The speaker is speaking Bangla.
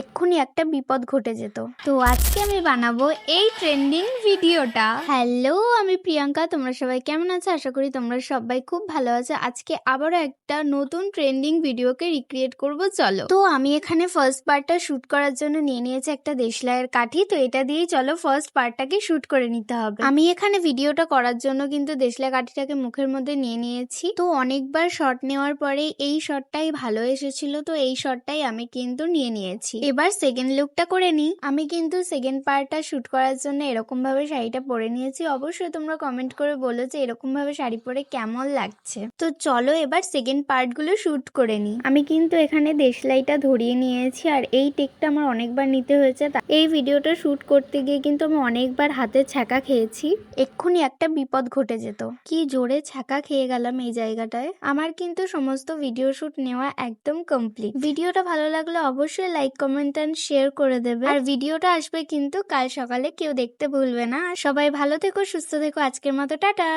এক্ষুনি একটা বিপদ ঘটে যেত। তো আজকে আমি বানাবো এই ট্রেন্ডিং ভিডিওটা। হ্যালো, আমি প্রিয়াঙ্কা। তোমরা সবাই কেমন আছো? আশা করি তোমরা সবাই খুব ভালো আছো। আজকে আবারও একটা নতুন ট্রেন্ডিং ভিডিওকে রিক্রিয়েট করব, চলো। তো আমি এখানে ফার্স্ট পার্টটা শুট করার জন্য নিয়ে নিয়েছি একটা দেশলাইয়ের কাঠি। তো এটা দিয়েই চলো ফার্স্ট পার্টটাকে শুট করে নিতে হবে। আমি এখানে ভিডিওটা করার জন্য কিন্তু দেশলাই কাঠিটাকে মুখের মধ্যে নিয়ে নিয়েছি। তো অনেকবার শট নেওয়ার পরে এই শটটাই ভালো এসেছিল, তো এই শটটাই আমি কিন্তু নিয়ে নিয়েছি। এবার সেকেন্ড লুকটা করে নিই। আমি কিন্তু সেকেন্ড পার্টটা শুট করার জন্য এরকম ভাবে শাড়িটা পরে নিয়েছি। অবশ্যই তোমরা কমেন্ট করে বলো যে এরকম ভাবে শাড়ি পরে কেমন লাগছে। তো চলো এবার সেকেন্ড পার্ট গুলো শুট করে নিই। আমি কিন্তু এখানে দেশলাইটা ধরিয়ে নিয়েছি, আর এই টেকটা আমার অনেকবার নিতে হয়েছে। এই ভিডিওটা শুট করতে গিয়ে কিন্তু আমি অনেকবার হাতে ছ্যাঁকা খেয়েছি। এক্ষুনি একটা বিপদ ঘটে যেত। কি জোরে ছ্যাঁকা খেয়ে গেলাম এই জায়গাটায়। আমার কিন্তু সমস্ত ভিডিও শুট নেওয়া একদম কমপ্লিট। ভিডিওটা ভালো লাগলে অবশ্যই লাইক, কমেন্ট এন্ড শেয়ার করে দেবে। আর ভিডিওটা আসবে কিন্তু কাল সকালে, কেউ দেখতে ভুলবে না। আর সবাই ভালো থেকো, সুস্থ থেকো। আজকের মতো টাটা।